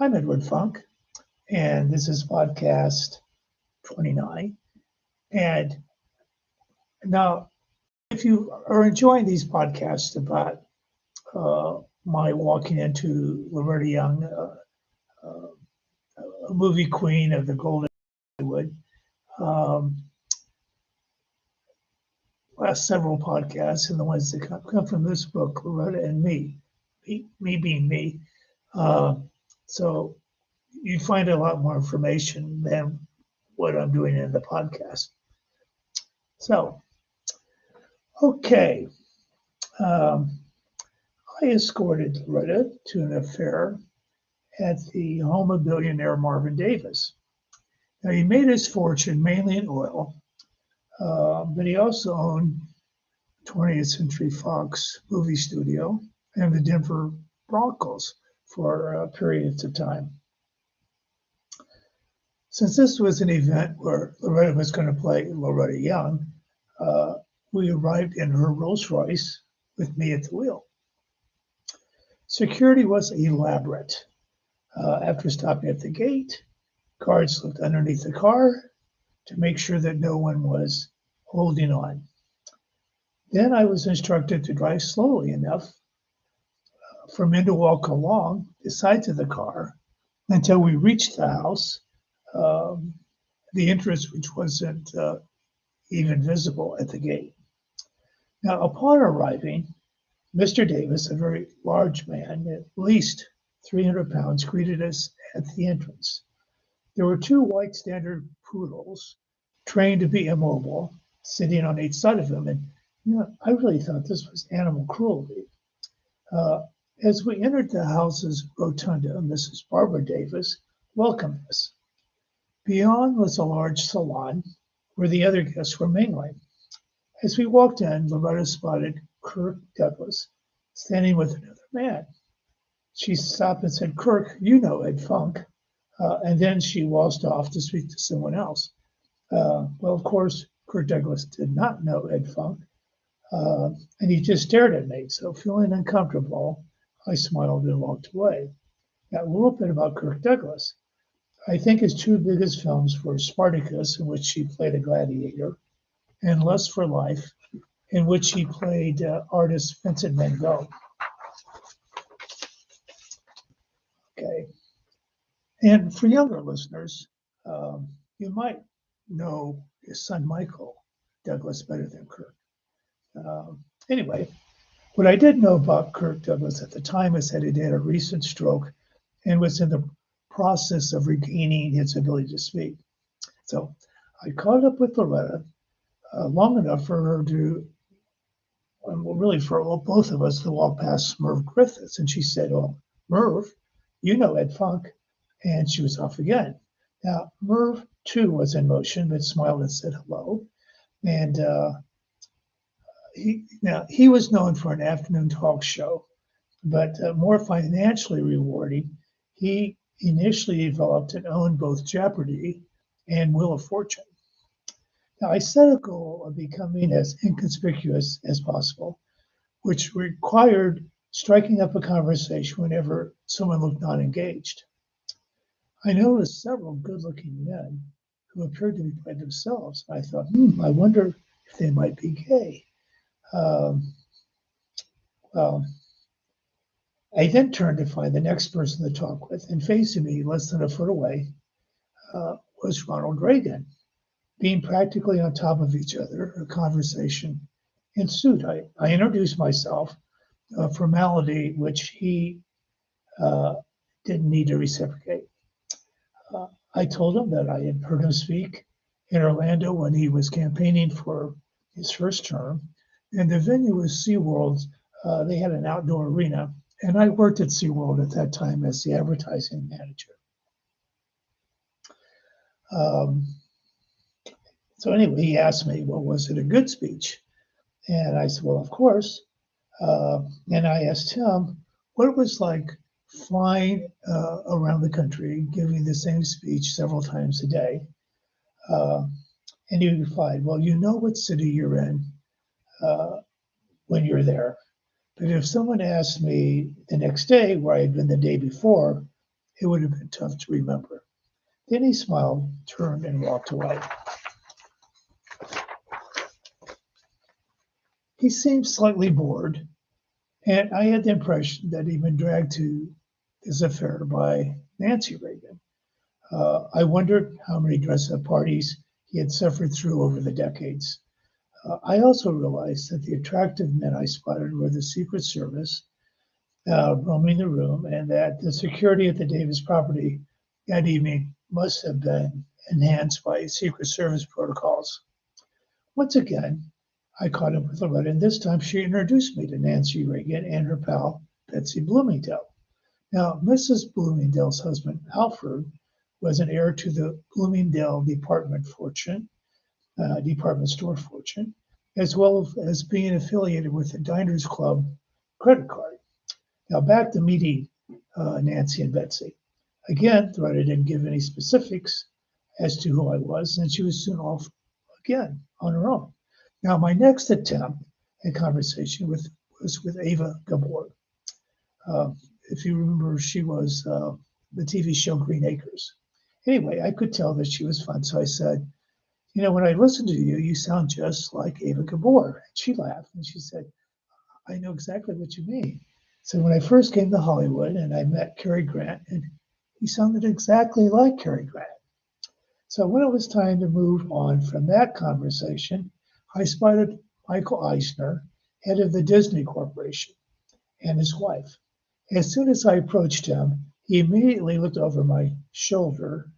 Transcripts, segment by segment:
I'm Edward Funk, and this is podcast 29. And now, if you are enjoying these podcasts about my walking into Loretta Young, a movie queen of the Golden Hollywood, um, last several podcasts and the ones that come from this book, Loretta and me being me. Uh, so you find a lot more information than what I'm doing in the podcast. So, okay. Um, I escorted Loretta to an affair at the home of billionaire Marvin Davis. Now, he made his fortune mainly in oil, but he also owned 20th Century Fox movie studio and the Denver Broncos for periods of time. Since this was an event where Loretta was going to play Loretta Young, we arrived in her Rolls Royce with me at the wheel. Security was elaborate. After stopping at the gate, guards looked underneath the car to make sure that no one was holding on. Then I was instructed to drive slowly enough for men to walk along the sides of the car until we reached the house, the entrance which wasn't even visible at the gate. Now, upon arriving, Mr. Davis, a very large man, at least 300 pounds, greeted us at the entrance. There were two white standard poodles, trained to be immobile, sitting on each side of him. And I really thought this was animal cruelty. As we entered the house's rotunda, Mrs. Barbara Davis welcomed us. Beyond was a large salon where the other guests were mingling. As we walked in, Loretta spotted Kirk Douglas standing with another man. She stopped and said, "Kirk, you know Ed Funk." And then she waltzed off to speak to someone else. Well, of course, Kirk Douglas did not know Ed Funk, and he just stared at me. So feeling uncomfortable, I smiled and walked away. Now, a little bit about Kirk Douglas. I think his two biggest films were Spartacus, in which he played a gladiator, and Lust for Life, in which he played artist Vincent van Gogh. Okay. And for younger listeners, you might know his son Michael Douglas better than Kirk. Anyway, what I did know about Kirk Douglas at the time is that he had a recent stroke and was in the process of regaining his ability to speak. So I caught up with Loretta long enough for her to, well, really for both of us to walk past Merv Griffiths. And she said, "Oh, Merv, you know Ed Funk." And she was off again. Now, Merv, too, was in motion, but smiled and said hello. And he was known for an afternoon talk show, but more financially rewarding, he initially developed and owned both Jeopardy and Wheel of Fortune. Now, I set a goal of becoming as inconspicuous as possible, which required striking up a conversation whenever someone looked not engaged. I noticed several good-looking men who appeared to be by themselves. I thought, I wonder if they might be gay. Well, I then turned to find the next person to talk with, and facing me, less than a foot away, was Ronald Reagan. Being practically on top of each other, a conversation ensued. I introduced myself, a formality which he didn't need to reciprocate. I told him that I had heard him speak in Orlando when he was campaigning for his first term, and the venue was SeaWorld. They had an outdoor arena, and I worked at SeaWorld at that time as the advertising manager. So anyway, he asked me, well, was it a good speech? And I said, well, of course. And I asked him what it was like flying around the country, giving the same speech several times a day. And he replied, well, you know what city you're in when you're there. But if someone asked me the next day where I had been the day before, it would have been tough to remember. Then he smiled, turned, and walked away. He seemed slightly bored, and I had the impression that he'd been dragged to this affair by Nancy Reagan. I wondered how many dress-up parties he had suffered through over the decades. I also realized that the attractive men I spotted were the Secret Service roaming the room, and that the security at the Davis property that evening must have been enhanced by Secret Service protocols. Once again, I caught up with Loretta, and this time she introduced me to Nancy Reagan and her pal, Betsy Bloomingdale. Now, Mrs. Bloomingdale's husband, Alfred, was an heir to the Bloomingdale department store fortune, as well as being affiliated with the Diners Club credit card. Now, back to meeting Nancy and Betsy. Again, Loretta didn't give any specifics as to who I was, and she was soon off again on her own. Now, my next attempt at conversation was with Ava Gabor. If you remember, she was the TV show Green Acres. Anyway, I could tell that she was fun, so I said, when I listen to you, you sound just like Ava Gabor. And she laughed and she said, I know exactly what you mean. So when I first came to Hollywood and I met Cary Grant, and he sounded exactly like Cary Grant. So when it was time to move on from that conversation, I spotted Michael Eisner, head of the Disney Corporation, and his wife. As soon as I approached him, he immediately looked over my shoulder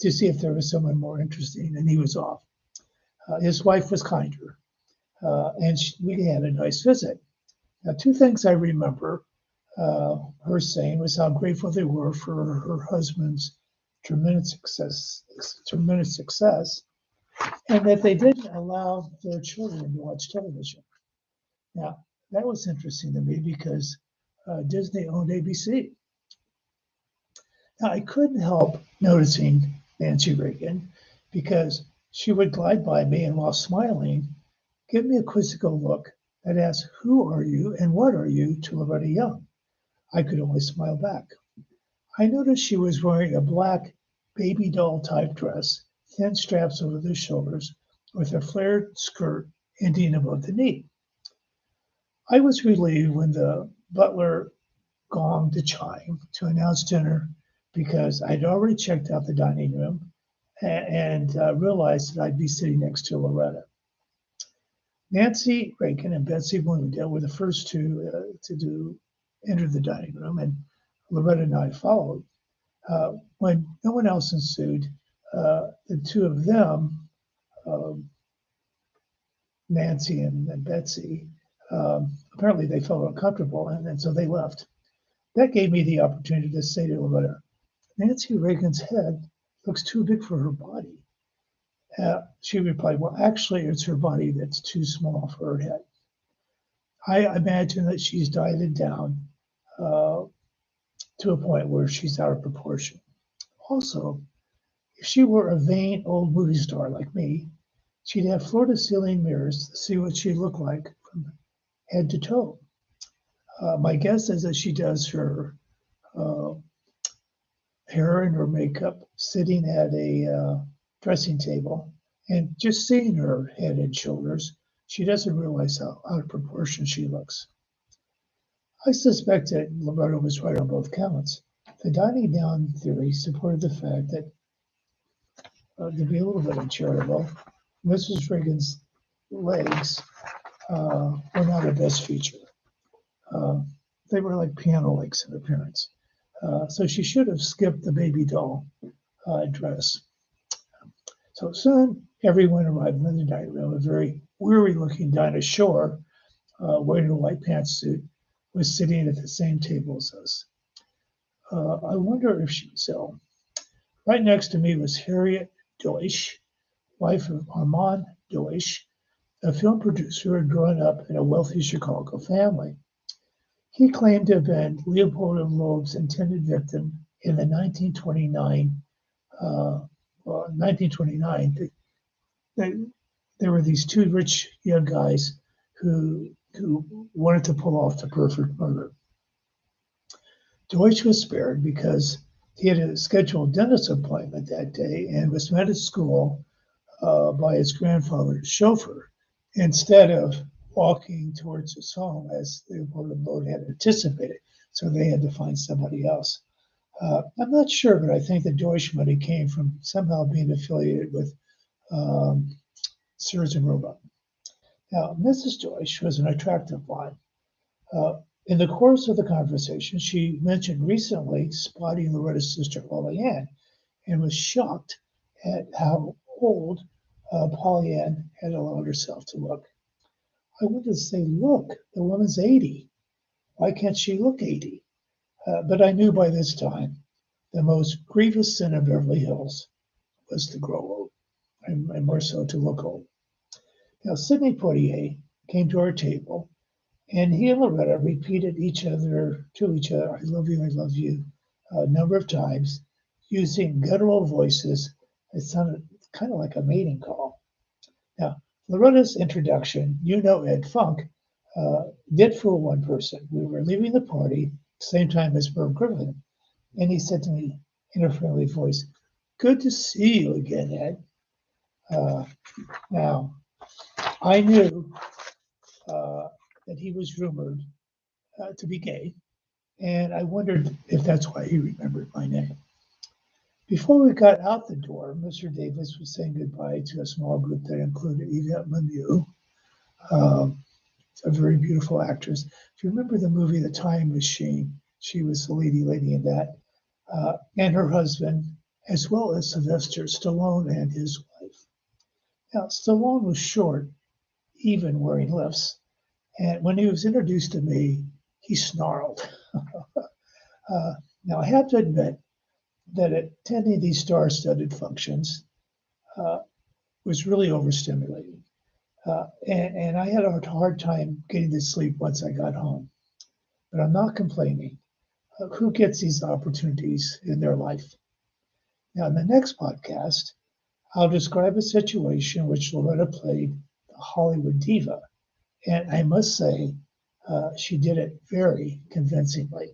to see if there was someone more interesting, and he was off. His wife was kinder, and we had a nice visit. Now, two things I remember her saying was how grateful they were for her husband's tremendous success, and that they didn't allow their children to watch television. Now, that was interesting to me because Disney owned ABC. Now, I couldn't help noticing Nancy Reagan because she would glide by me and while smiling, give me a quizzical look that asked, who are you and what are you to Loretta Young? I could only smile back. I noticed she was wearing a black baby doll type dress, thin straps over the shoulders, with a flared skirt ending above the knee. I was relieved when the butler gonged the chime to announce dinner because I'd already checked out the dining room and realized that I'd be sitting next to Loretta. Nancy Reagan and Betsy Bloomingdale were the first two to enter the dining room, and Loretta and I followed. When no one else ensued, the two of them, Nancy and Betsy, apparently they felt uncomfortable, and so they left. That gave me the opportunity to say to Loretta, Nancy Reagan's head looks too big for her body. She replied, well, actually, it's her body that's too small for her head. I imagine that she's dieted down to a point where she's out of proportion. Also, if she were a vain old movie star like me, she'd have floor-to-ceiling mirrors to see what she looked like from head to toe. My guess is that she does her hair and her makeup sitting at a dressing table, and just seeing her head and shoulders, she doesn't realize how out of proportion she looks. I suspect that Loretta was right on both counts. The dining down theory supported the fact that, to be a little bit uncharitable, Mrs. Reagan's legs were not her best feature. They were like piano legs in appearance. So she should have skipped the baby doll dress. So soon, everyone arrived in the dining room. A very weary-looking Dinah Shore, wearing a white pantsuit, was sitting at the same table as us. I wonder if she was ill. Right next to me was Harriet Deutsch, wife of Armand Deutsch, a film producer who had grown up in a wealthy Chicago family. He claimed to have been Leopold and Loeb's intended victim in the 1929. There were these two rich young guys who wanted to pull off the perfect murder. Deutsch was spared because He had a scheduled dentist appointment that day and was met at school by his grandfather's chauffeur instead of walking towards his home as the boat had anticipated. So they had to find somebody else. I'm not sure, but I think the Deutsch money came from somehow being affiliated with um, Sears and Roebuck. Now, Mrs. Deutsch was an attractive blonde. Uh, in the course of the conversation, she mentioned recently spotting Loretta's sister, Pollyann, and was shocked at how old Pollyann had allowed herself to look. I wanted to say, look, the woman's 80. Why can't she look 80? But I knew by this time the most grievous sin of Beverly Hills was to grow old, and more so to look old. Now, Sidney Poitier came to our table, and he and Loretta repeated to each other, I love you, a number of times, using guttural voices that sounded kind of like a mating call. Now, Loretta's introduction, you know Ed Funk, did fool one person. We were leaving the party, same time as Merv Griffin, and he said to me in a friendly voice, "Good to see you again, Ed." Uh, Now, I knew that he was rumored to be gay, and I wondered if that's why he remembered my name. Before we got out the door, Mr. Davis was saying goodbye to a small group that included Yvette Lemieux, um, a very beautiful actress. If you remember the movie The Time Machine, she was the leading lady in that, and her husband, as well as Sylvester Stallone and his wife. Now, Stallone was short, even wearing lifts, and when he was introduced to me, he snarled. Now, I have to admit that attending these star-studded functions uh, was really overstimulating. And I had a hard time getting to sleep once I got home. But I'm not complaining. Who gets these opportunities in their life? Now, in the next podcast, I'll describe a situation in which Loretta played the Hollywood diva. And I must say, she did it very convincingly.